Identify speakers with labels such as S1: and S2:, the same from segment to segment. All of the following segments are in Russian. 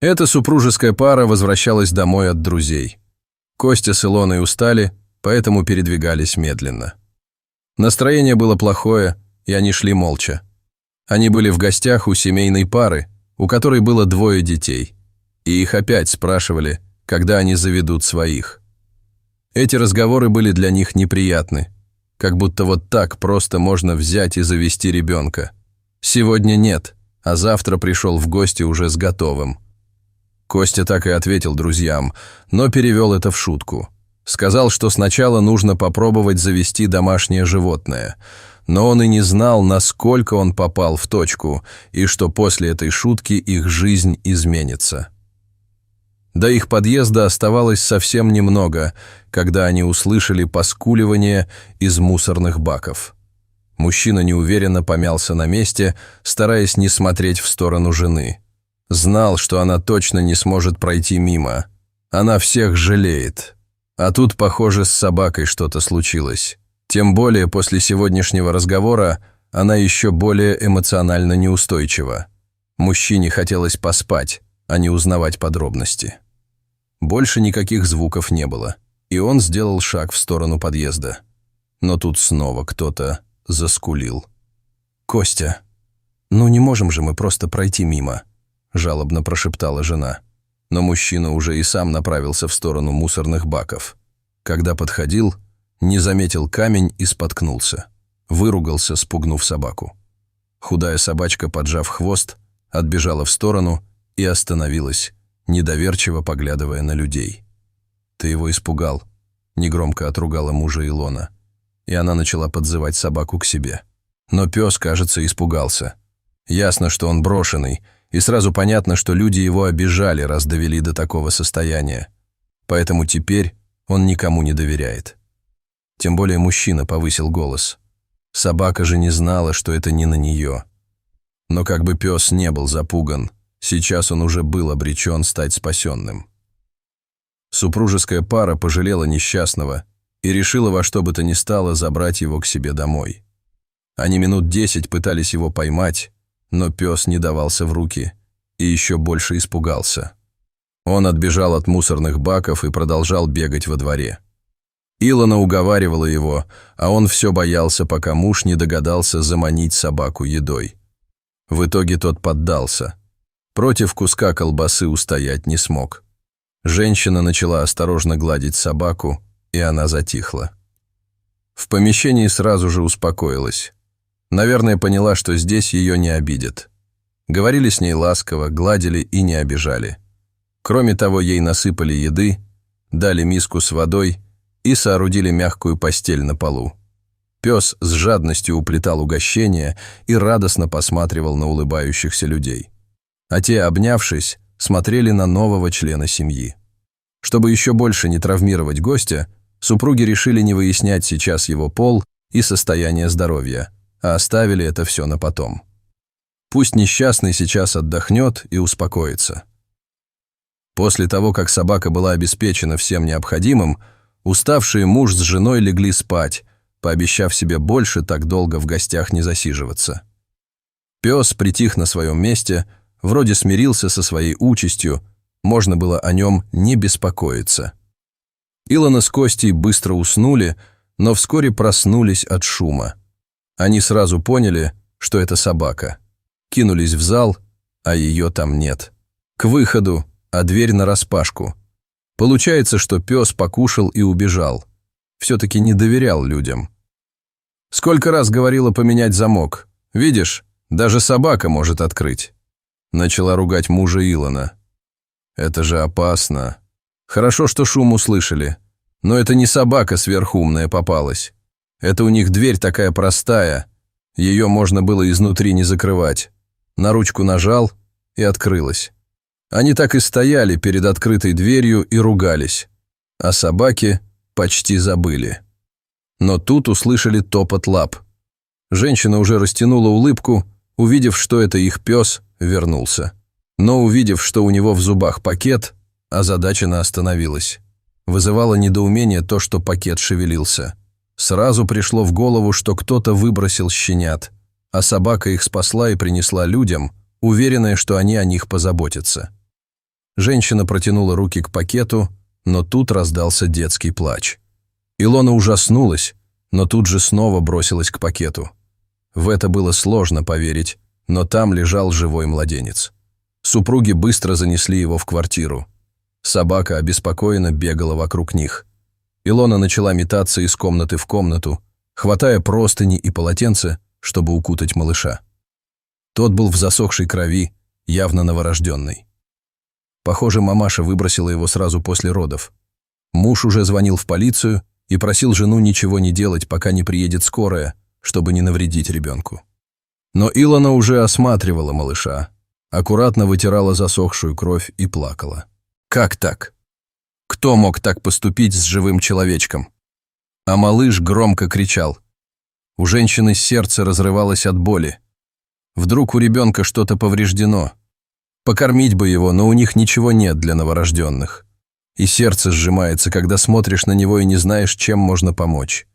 S1: Эта супружеская пара возвращалась домой от друзей. Костя с Илоной устали, поэтому передвигались медленно. Настроение было плохое, и они шли молча. Они были в гостях у семейной пары, у которой было 2 детей, и их опять спрашивали, когда они заведут своих. Эти разговоры были для них неприятны, как будто вот так просто можно взять и завести ребенка. Сегодня нет, а завтра пришел в гости уже с готовым. Костя так и ответил друзьям, но перевел это в шутку. Сказал, что сначала нужно попробовать завести домашнее животное, но он и не знал, насколько он попал в точку, и что после этой шутки их жизнь изменится. До их подъезда оставалось совсем немного, когда они услышали поскуливание из мусорных баков. Мужчина неуверенно помялся на месте, стараясь не смотреть в сторону жены. Знал, что она точно не сможет пройти мимо. Она всех жалеет. А тут, похоже, с собакой что-то случилось. Тем более после сегодняшнего разговора она еще более эмоционально неустойчива. Мужчине хотелось поспать, а не узнавать подробности. Больше никаких звуков не было, и он сделал шаг в сторону подъезда. Но тут снова кто-то заскулил. «Костя, ну не можем же мы просто пройти мимо», – жалобно прошептала жена. Но мужчина уже и сам направился в сторону мусорных баков. Когда подходил, не заметил камень и споткнулся. Выругался, спугнув собаку. Худая собачка, поджав хвост, отбежала в сторону и остановилась, недоверчиво поглядывая на людей. «Ты его испугал», – негромко отругала мужа Илона. И она начала подзывать собаку к себе. Но пес, кажется, испугался. Ясно, что он брошенный, и сразу понятно, что люди его обижали, раз довели до такого состояния. Поэтому теперь он никому не доверяет. Тем более мужчина повысил голос. Собака же не знала, что это не на нее. Но как бы пес не был запуган, сейчас он уже был обречен стать спасенным. Супружеская пара пожалела несчастного и решила во что бы то ни стало забрать его к себе домой. Они минут 10 пытались его поймать, но пес не давался в руки и еще больше испугался. Он отбежал от мусорных баков и продолжал бегать во дворе. Илона уговаривала его, а он все боялся, пока муж не догадался заманить собаку едой. В итоге тот поддался. Против куска колбасы устоять не смог. Женщина начала осторожно гладить собаку, и она затихла. В помещении сразу же успокоилась. Наверное, поняла, что здесь ее не обидят. Говорили с ней ласково, гладили и не обижали. Кроме того, ей насыпали еды, дали миску с водой и соорудили мягкую постель на полу. Пес с жадностью уплетал угощения и радостно посматривал на улыбающихся людей. А те, обнявшись, смотрели на нового члена семьи. Чтобы еще больше не травмировать гостя, супруги решили не выяснять сейчас его пол и состояние здоровья, а оставили это все на потом. Пусть несчастный сейчас отдохнет и успокоится. После того, как собака была обеспечена всем необходимым, уставшие муж с женой легли спать, пообещав себе больше так долго в гостях не засиживаться. Пес притих на своем месте, вроде смирился со своей участью, можно было о нем не беспокоиться. Илона с Костей быстро уснули, но вскоре проснулись от шума. Они сразу поняли, что это собака. Кинулись в зал, а ее там нет. К выходу, а дверь нараспашку. Получается, что пес покушал и убежал. Все-таки не доверял людям. «Сколько раз говорила поменять замок? Видишь, даже собака может открыть». Начала ругать мужа Илона. «Это же опасно. Хорошо, что шум услышали. Но это не собака сверхумная попалась. Это у них дверь такая простая. Ее можно было изнутри не закрывать. На ручку нажал, и открылась. Они так и стояли перед открытой дверью и ругались. А собаки почти забыли. Но тут услышали топот лап. Женщина уже растянула улыбку, увидев, что это их пес, вернулся. Но увидев, что у него в зубах пакет, озадаченно остановилась. Вызывало недоумение то, что пакет шевелился. Сразу пришло в голову, что кто-то выбросил щенят, а собака их спасла и принесла людям, уверенная, что они о них позаботятся. Женщина протянула руки к пакету, но тут раздался детский плач. Илона ужаснулась, но тут же снова бросилась к пакету. В это было сложно поверить, но там лежал живой младенец. Супруги быстро занесли его в квартиру. Собака обеспокоенно бегала вокруг них. Илона начала метаться из комнаты в комнату, хватая простыни и полотенце, чтобы укутать малыша. Тот был в засохшей крови, явно новорожденный. Похоже, мамаша выбросила его сразу после родов. Муж уже звонил в полицию и просил жену ничего не делать, пока не приедет скорая, чтобы не навредить ребенку. Но Илона уже осматривала малыша, аккуратно вытирала засохшую кровь и плакала. Как так? Кто мог так поступить с живым человечком? А малыш громко кричал. У женщины сердце разрывалось от боли. Вдруг у ребенка что-то повреждено. Покормить бы его, но у них ничего нет для новорожденных. И сердце сжимается, когда смотришь на него и не знаешь, чем можно помочь.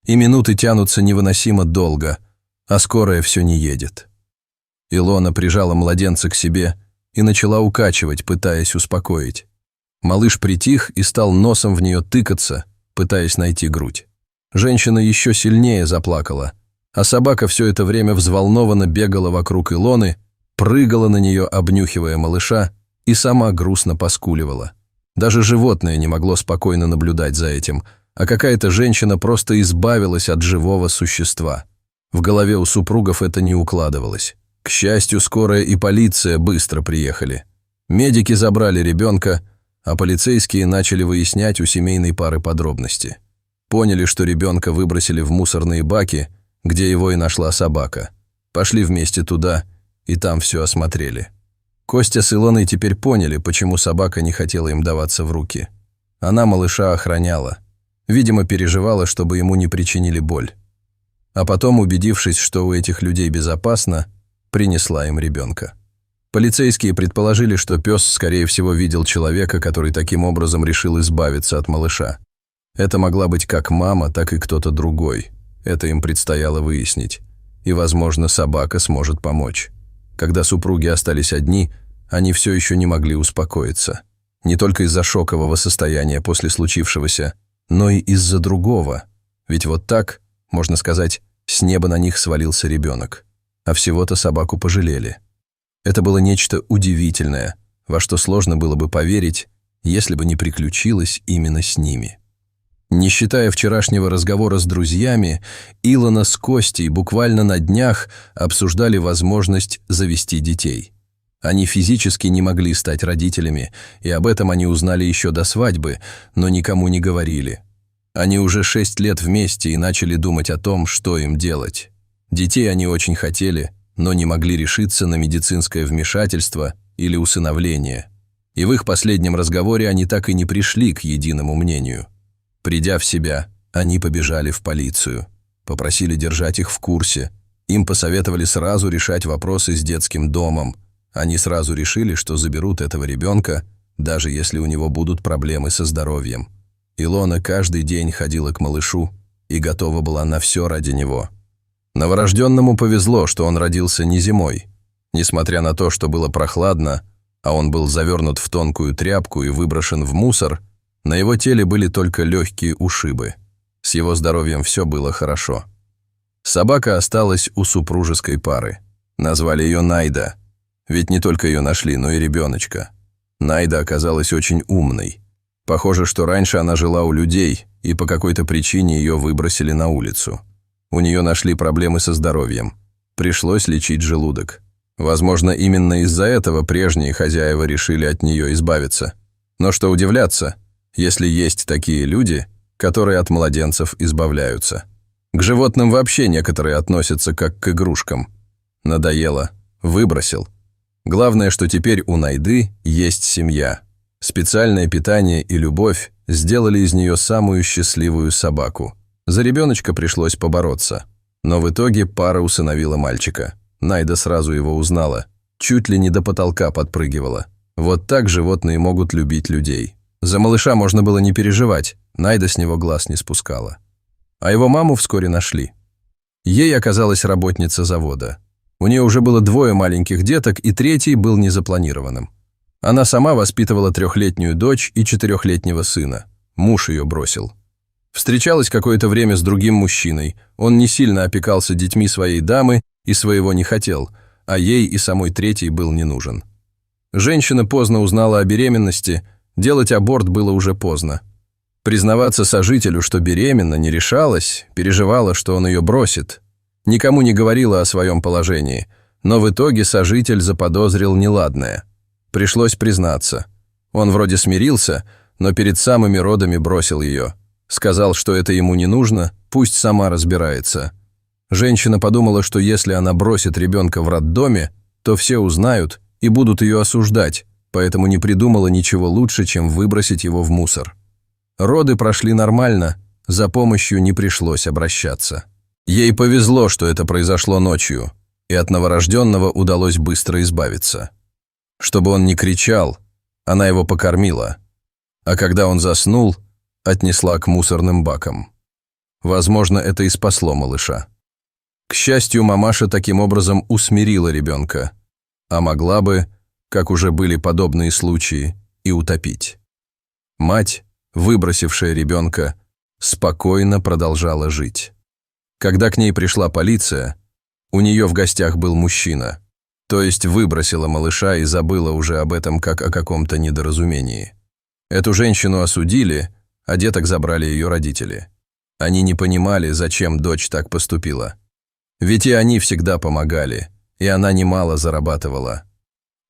S1: И минуты тянутся невыносимо долго, а скорая все не едет. Илона прижала младенца к себе и начала укачивать, пытаясь успокоить. Малыш притих и стал носом в нее тыкаться, пытаясь найти грудь. Женщина еще сильнее заплакала, а собака все это время взволнованно бегала вокруг Илоны, прыгала на нее, обнюхивая малыша, и сама грустно поскуливала. Даже животное не могло спокойно наблюдать за этим, а какая-то женщина просто избавилась от живого существа. В голове у супругов это не укладывалось. К счастью, скорая и полиция быстро приехали. Медики забрали ребенка, а полицейские начали выяснять у семейной пары подробности. Поняли, что ребенка выбросили в мусорные баки, где его и нашла собака. Пошли вместе туда, и там все осмотрели. Костя с Илоной теперь поняли, почему собака не хотела им даваться в руки. Она малыша охраняла. Видимо, переживала, чтобы ему не причинили боль. А потом, убедившись, что у этих людей безопасно, принесла им ребенка. Полицейские предположили, что пес, скорее всего, видел человека, который таким образом решил избавиться от малыша. Это могла быть как мама, так и кто-то другой. Это им предстояло выяснить. И, возможно, собака сможет помочь. Когда супруги остались одни, они все еще не могли успокоиться. Не только из-за шокового состояния после случившегося, но и из-за другого. Ведь вот так, можно сказать, с неба на них свалился ребенок. А всего-то собаку пожалели. Это было нечто удивительное, во что сложно было бы поверить, если бы не приключилось именно с ними. Не считая вчерашнего разговора с друзьями, Илона с Костей буквально на днях обсуждали возможность завести детей. Они физически не могли стать родителями, и об этом они узнали еще до свадьбы, но никому не говорили. Они уже 6 лет вместе и начали думать о том, что им делать. Детей они очень хотели, но не могли решиться на медицинское вмешательство или усыновление. И в их последнем разговоре они так и не пришли к единому мнению. Придя в себя, они побежали в полицию, попросили держать их в курсе. Им посоветовали сразу решать вопросы с детским домом. Они сразу решили, что заберут этого ребенка, даже если у него будут проблемы со здоровьем. Илона каждый день ходила к малышу и готова была на все ради него. Новорожденному повезло, что он родился не зимой. Несмотря на то, что было прохладно, а он был завернут в тонкую тряпку и выброшен в мусор, на его теле были только легкие ушибы. С его здоровьем все было хорошо. Собака осталась у супружеской пары. Назвали ее Найда. Ведь не только ее нашли, но и ребеночка. Найда оказалась очень умной. Похоже, что раньше она жила у людей, и по какой-то причине ее выбросили на улицу. У нее нашли проблемы со здоровьем. Пришлось лечить желудок. Возможно, именно из-за этого прежние хозяева решили от нее избавиться. Но что удивляться, если есть такие люди, которые от младенцев избавляются. К животным вообще некоторые относятся как к игрушкам. Надоело. Выбросил. Главное, что теперь у Найды есть семья. Специальное питание и любовь сделали из нее самую счастливую собаку. За ребеночка пришлось побороться. Но в итоге пара усыновила мальчика. Найда сразу его узнала. Чуть ли не до потолка подпрыгивала. Вот так животные могут любить людей. За малыша можно было не переживать. Найда с него глаз не спускала. А его маму вскоре нашли. Ей оказалась работница завода. У нее уже было 2 маленьких деток, и 3-й был незапланированным. Она сама воспитывала 3-летнюю дочь и 4-летнего сына. Муж ее бросил. Встречалась какое-то время с другим мужчиной. Он не сильно опекался детьми своей дамы и своего не хотел, а ей и самой третьей был не нужен. Женщина поздно узнала о беременности, делать аборт было уже поздно. Признаваться сожителю, что беременна, не решалась, переживала, что он ее бросит. Никому не говорила о своем положении, но в итоге сожитель заподозрил неладное. Пришлось признаться. Он вроде смирился, но перед самыми родами бросил ее. Сказал, что это ему не нужно, пусть сама разбирается. Женщина подумала, что если она бросит ребенка в роддоме, то все узнают и будут ее осуждать, поэтому не придумала ничего лучше, чем выбросить его в мусор. Роды прошли нормально, за помощью не пришлось обращаться. Ей повезло, что это произошло ночью, и от новорожденного удалось быстро избавиться. Чтобы он не кричал, она его покормила, а когда он заснул, отнесла к мусорным бакам. Возможно, это и спасло малыша. К счастью, мамаша таким образом усмирила ребенка, а могла бы, как уже были подобные случаи, и утопить. Мать, выбросившая ребенка, спокойно продолжала жить. Когда к ней пришла полиция, у нее в гостях был мужчина, то есть выбросила малыша и забыла уже об этом как о каком-то недоразумении. Эту женщину осудили, а деток забрали ее родители. Они не понимали, зачем дочь так поступила. Ведь и они всегда помогали, и она немало зарабатывала.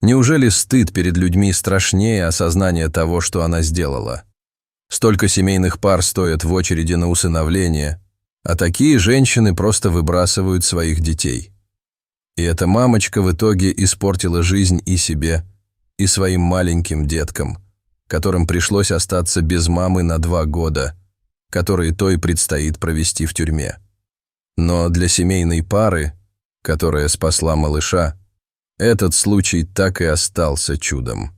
S1: Неужели стыд перед людьми страшнее осознания того, что она сделала? Столько семейных пар стоят в очереди на усыновление, а такие женщины просто выбрасывают своих детей. И эта мамочка в итоге испортила жизнь и себе, и своим маленьким деткам, которым пришлось остаться без мамы на 2 года, которые той предстоит провести в тюрьме. Но для семейной пары, которая спасла малыша, этот случай так и остался чудом.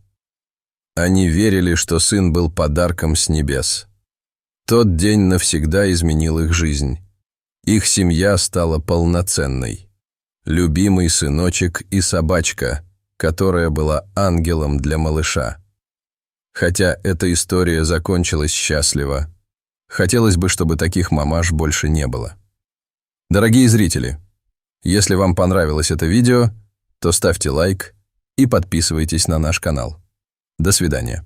S1: Они верили, что сын был подарком с небес. Тот день навсегда изменил их жизнь. Их семья стала полноценной. Любимый сыночек и собачка, которая была ангелом для малыша. Хотя эта история закончилась счастливо, хотелось бы, чтобы таких мамаш больше не было. Дорогие зрители, если вам понравилось это видео, то ставьте лайк и подписывайтесь на наш канал. До свидания.